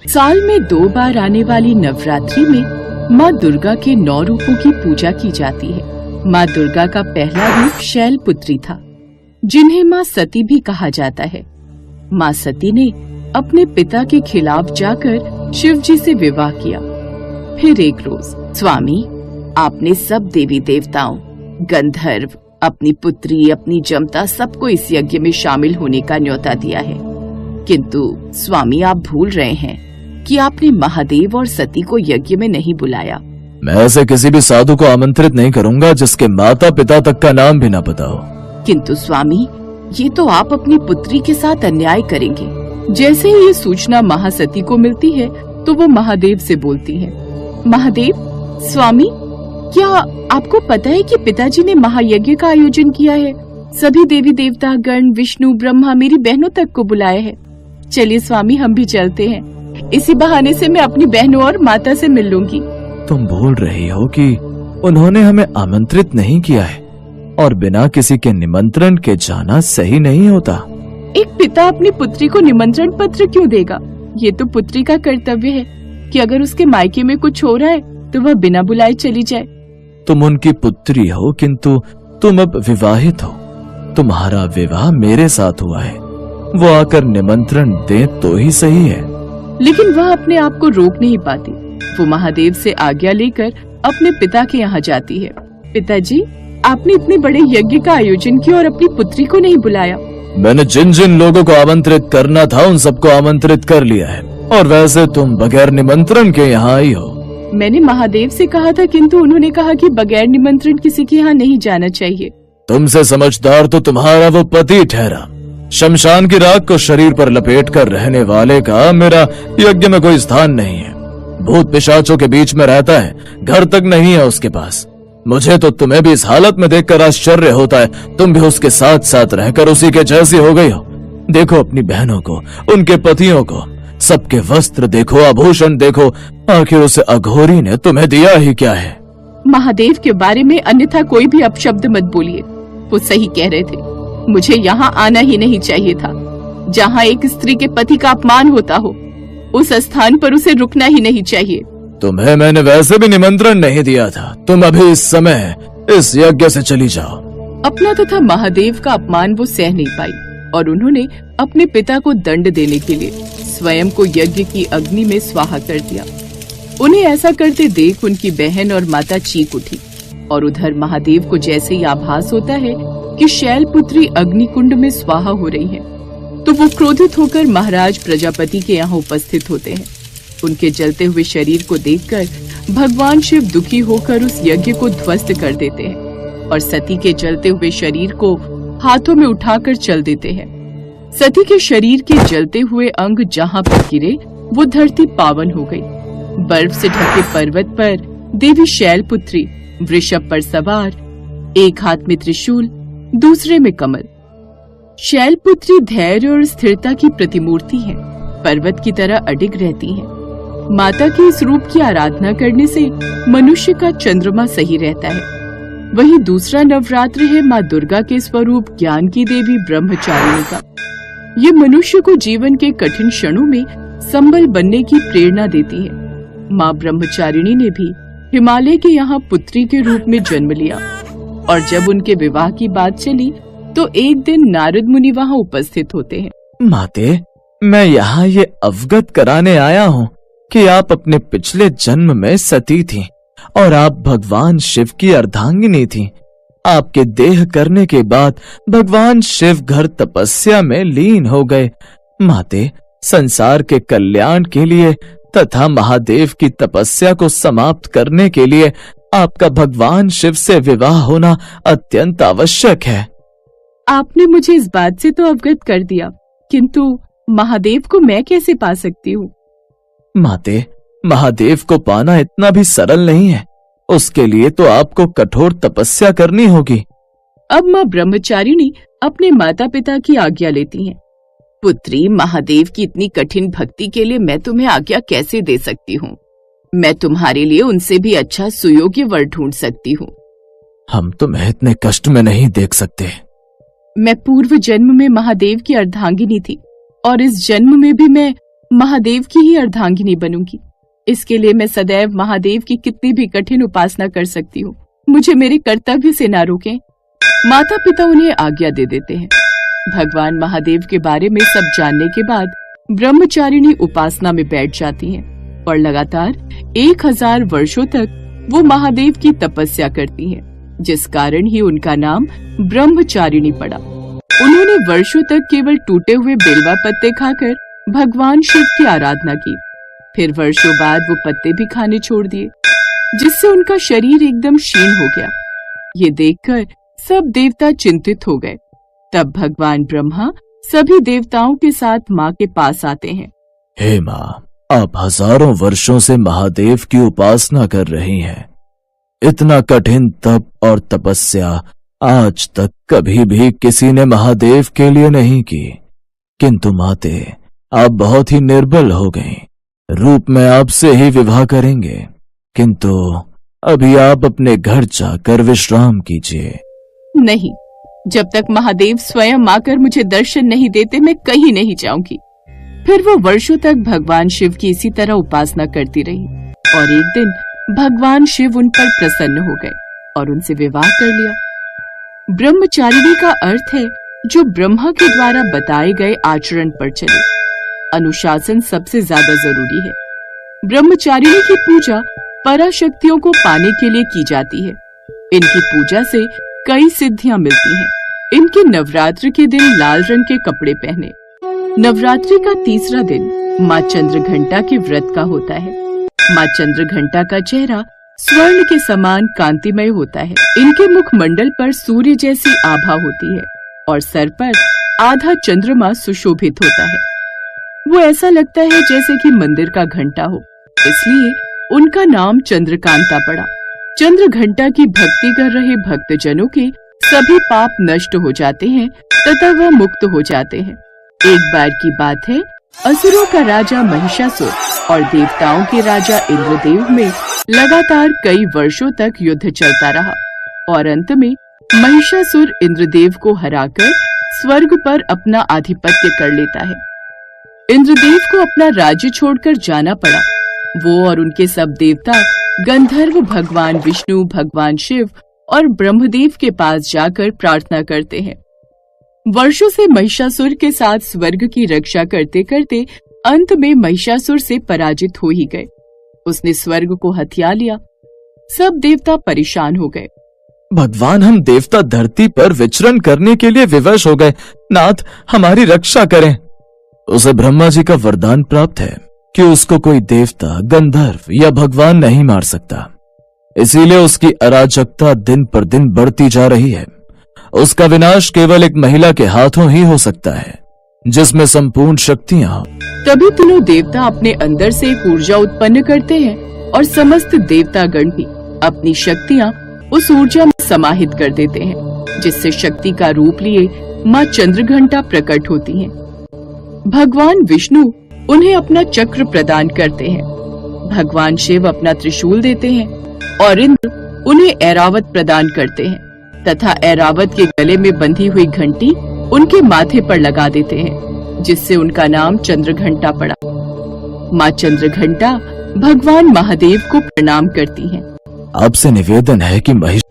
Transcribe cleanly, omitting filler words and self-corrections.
साल में 2 बार आने वाली नवरात्रि में माँ दुर्गा के 9 रूपों की पूजा की जाती है। माँ दुर्गा का पहला रूप शैलपुत्री था, जिन्हें माँ सती भी कहा जाता है। माँ सती ने अपने पिता के खिलाफ जाकर शिव जी से विवाह किया। फिर एक रोज, स्वामी, आपने सब देवी देवताओं, गंधर्व, अपनी पुत्री, अपनी जमता सबको इस यज्ञ में शामिल होने का न्योता दिया है। किंतु स्वामी, आप भूल रहे हैं कि आपने महादेव और सती को यज्ञ में नहीं बुलाया। मैं ऐसे किसी भी साधु को आमंत्रित नहीं करूंगा जिसके माता पिता तक का नाम भी न पता हो। किंतु स्वामी, ये तो आप अपनी पुत्री के साथ अन्याय करेंगे। जैसे ही ये सूचना महासती को मिलती है तो वो महादेव से बोलती है, महादेव, स्वामी, क्या आपको पता है कि पिताजी ने महायज्ञ का आयोजन किया है? सभी देवी देवता गण, विष्णु, ब्रह्मा, मेरी बहनों तक को बुलाया है। चलिए स्वामी, हम भी चलते हैं। इसी बहाने से मैं अपनी बहनों और माता से मिल लूंगी। तुम बोल रही हो कि उन्होंने हमें आमंत्रित नहीं किया है और बिना किसी के निमंत्रण के जाना सही नहीं होता। एक पिता अपनी पुत्री को निमंत्रण पत्र क्यों देगा? ये तो पुत्री का कर्तव्य है कि अगर उसके मायके में कुछ हो रहा है तो वह बिना बुलाए चली जाए। तुम उनकी पुत्री हो, किंतु तुम अब विवाहित हो। तुम्हारा विवाह मेरे साथ हुआ है। वो आकर निमंत्रण दे तो ही सही है। लेकिन वह अपने आप को रोक नहीं पाती। वो महादेव से आज्ञा लेकर अपने पिता के यहाँ जाती है। पिताजी, आपने इतने बड़े यज्ञ का आयोजन किया और अपनी पुत्री को नहीं बुलाया। मैंने जिन जिन लोगों को आमंत्रित करना था उन सबको आमंत्रित कर लिया है, और वैसे तुम बगैर निमंत्रण के यहाँ आई हो। मैंने महादेव से कहा था, किंतु उन्होंने कहा कि बगैर निमंत्रण किसी के यहाँ नहीं जाना चाहिए। तुमसे समझदार तो तुम्हारा वो पति ठहरा। शमशान की राख को शरीर पर लपेट कर रहने वाले का मेरा यज्ञ में कोई स्थान नहीं है। भूत पिशाचों के बीच में रहता है, घर तक नहीं है उसके पास। मुझे तो तुम्हें भी इस हालत में देखकर आश्चर्य होता है। तुम भी उसके साथ साथ रहकर उसी के जैसी हो गई हो। देखो अपनी बहनों को, उनके पतियों को, सबके वस्त्र देखो, आभूषण देखो। आखिर उसे अघोरी ने तुम्हें दिया ही क्या है? महादेव के बारे में अन्यथा कोई भी अपशब्द मत बोलिए। वो सही कह रहे थे। मुझे यहाँ आना ही नहीं चाहिए था। जहाँ एक स्त्री के पति का अपमान होता हो, उस स्थान पर उसे रुकना ही नहीं चाहिए। तुम्हें मैंने वैसे भी निमंत्रण नहीं दिया था। तुम अभी इस समय इस यज्ञ से चली जाओ। अपना तथा महादेव का अपमान वो सह नहीं पाई और उन्होंने अपने पिता को दंड देने के लिए स्वयं को यज्ञ की अग्नि में स्वाहा कर दिया। उन्हें ऐसा करते देख उनकी बहन और माता चीख उठी, और उधर महादेव को जैसे ही आभास होता है कि शैलपुत्री अग्निकुंड में स्वाहा हो रही है, तो वो क्रोधित होकर महाराज प्रजापति के यहाँ उपस्थित होते हैं। उनके जलते हुए शरीर को देखकर भगवान शिव दुखी होकर उस यज्ञ को ध्वस्त कर देते हैं और सती के जलते हुए शरीर को हाथों में उठाकर चल देते हैं। सती के शरीर के जलते हुए अंग जहाँ पर गिरे वो धरती पावन हो गई। बर्फ से ढके पर्वत पर देवी शैलपुत्री वृषभ पर सवार, एक हाथ में त्रिशूल, दूसरे में कमल। शैलपुत्री धैर्य और स्थिरता की प्रतिमूर्ति है। पर्वत की तरह अडिग रहती हैं। माता के इस रूप की आराधना करने से मनुष्य का चंद्रमा सही रहता है। वहीं दूसरा नवरात्र है माँ दुर्गा के स्वरूप ज्ञान की देवी ब्रह्मचारिणी का। ये मनुष्य को जीवन के कठिन क्षणों में संबल बनने की प्रेरणा देती है। माँ ब्रह्मचारिणी ने भी हिमालय के यहाँ पुत्री के रूप में जन्म लिया, और जब उनके विवाह की बात चली तो एक दिन नारद मुनि वहाँ उपस्थित होते हैं। माते, मैं यहाँ ये अवगत कराने आया हूँ कि आप अपने पिछले जन्म में सती थीं और आप भगवान शिव की अर्धांगिनी थीं। आपके देह करने के बाद भगवान शिव घर तपस्या में लीन हो गए। माते, संसार के कल्याण के लिए तथा महादेव की तपस्या को समाप्त करने के लिए आपका भगवान शिव से विवाह होना अत्यंत आवश्यक है। आपने मुझे इस बात से तो अवगत कर दिया, किंतु महादेव को मैं कैसे पा सकती हूँ? माते, महादेव को पाना इतना भी सरल नहीं है। उसके लिए तो आपको कठोर तपस्या करनी होगी। अब माँ ब्रह्मचारिणी अपने माता पिता की आज्ञा लेती हैं। पुत्री, महादेव की इतनी कठिन भक्ति के लिए मैं तुम्हें आज्ञा कैसे दे सकती हूँ? मैं तुम्हारे लिए उनसे भी अच्छा सुयोग्य वर ढूंढ सकती हूँ। हम तुम्हें इतने कष्ट में नहीं देख सकते। मैं पूर्व जन्म में महादेव की अर्धांगिनी थी और इस जन्म में भी मैं महादेव की ही अर्धांगिनी बनूंगी। इसके लिए मैं सदैव महादेव की कितनी भी कठिन उपासना कर सकती हूँ। मुझे मेरे कर्तव्य से ना रोकें। माता पिता उन्हें आज्ञा दे देते हैं। भगवान महादेव के बारे में सब जानने के बाद ब्रह्मचारिणी उपासना में बैठ जाती हैं और लगातार 1000 वर्षों तक वो महादेव की तपस्या करती हैं, जिस कारण ही उनका नाम ब्रह्मचारिणी पड़ा। उन्होंने वर्षों तक केवल टूटे हुए बेलवा पत्ते खाकर भगवान शिव की आराधना की। फिर वर्षों बाद वो पत्ते भी खाने छोड़ दिए, जिससे उनका शरीर एकदम क्षीण हो गया। ये देखकर सब देवता चिंतित हो गए। तब भगवान ब्रह्मा सभी देवताओं के साथ माँ के पास आते हैं। हे माँ, आप हजारों वर्षों से महादेव की उपासना कर रही हैं। इतना कठिन तप और तपस्या आज तक कभी भी किसी ने महादेव के लिए नहीं की। किंतु माते, आप बहुत ही निर्बल हो गईं। रूप में आपसे ही विवाह करेंगे, किंतु अभी आप अपने घर जाकर विश्राम कीजिए। नहीं, जब तक महादेव स्वयं आकर मुझे दर्शन नहीं देते मैं कहीं नहीं जाऊंगी। फिर वो वर्षों तक भगवान शिव की इसी तरह उपासना करती रही और एक दिन भगवान शिव उन पर प्रसन्न हो गए और उनसे विवाह कर लिया। ब्रह्मचारिणी का अर्थ है जो ब्रह्मा के द्वारा बताए गए आचरण पर चले। अनुशासन सबसे ज्यादा जरूरी है। ब्रह्मचारिणी की पूजा पराशक्तियों को पाने के लिए की जाती है। इनकी पूजा से कई सिद्धियां मिलती हैं। इनके नवरात्र के दिन लाल रंग के कपड़े पहने। नवरात्रि का तीसरा दिन माँ चंद्रघंटा के व्रत का होता है। माँ चंद्रघंटा का चेहरा स्वर्ण के समान कांतिमय होता है। इनके मुखमंडल पर सूर्य जैसी आभा होती है और सर पर आधा चंद्रमा सुशोभित होता है। वो ऐसा लगता है जैसे कि मंदिर का घंटा हो, इसलिए उनका नाम चंद्रकांता पड़ा। चंद्रघंटा की भक्ति कर रहे भक्तजनों के सभी पाप नष्ट हो जाते हैं तथा वह मुक्त हो जाते हैं। एक बार की बात है, असुरों का राजा महिषासुर और देवताओं के राजा इंद्रदेव में लगातार कई वर्षों तक युद्ध चलता रहा और अंत में महिषासुर इंद्रदेव को हराकर स्वर्ग पर अपना आधिपत्य कर लेता है। इंद्रदेव को अपना राज्य छोड़कर जाना पड़ा। वो और उनके सब देवता गंधर्व भगवान विष्णु, भगवान शिव और ब्रह्मदेव के पास जाकर प्रार्थना करते हैं। वर्षों से महिषासुर के साथ स्वर्ग की रक्षा करते करते अंत में महिषासुर से पराजित हो ही गए। उसने स्वर्ग को हथिया लिया। सब देवता परेशान हो गए। भगवान, हम देवता धरती पर विचरण करने के लिए विवश हो गए। नाथ, हमारी रक्षा करें। उसे ब्रह्मा जी का वरदान प्राप्त है कि उसको कोई देवता, गंधर्व या भगवान नहीं मार सकता। इसीलिए उसकी अराजकता दिन पर दिन बढ़ती जा रही है। उसका विनाश केवल एक महिला के हाथों ही हो सकता है, जिसमें संपूर्ण शक्तियां हो। तभी तीनों देवता अपने अंदर से एक ऊर्जा उत्पन्न करते हैं और समस्त देवतागण भी अपनी शक्तियां उस ऊर्जा में समाहित कर देते हैं, जिससे शक्ति का रूप लिए माँ चंद्रघंटा प्रकट होती हैं। भगवान विष्णु उन्हें अपना चक्र प्रदान करते हैं। भगवान शिव अपना त्रिशूल देते हैं और इंद्र उन्हें ऐरावत प्रदान करते हैं तथा ऐरावत के गले में बंधी हुई घंटी उनके माथे पर लगा देते हैं, जिससे उनका नाम चंद्रघंटा पड़ा। माँ चंद्रघंटा भगवान महादेव को प्रणाम करती हैं। आपसे निवेदन है कि महिष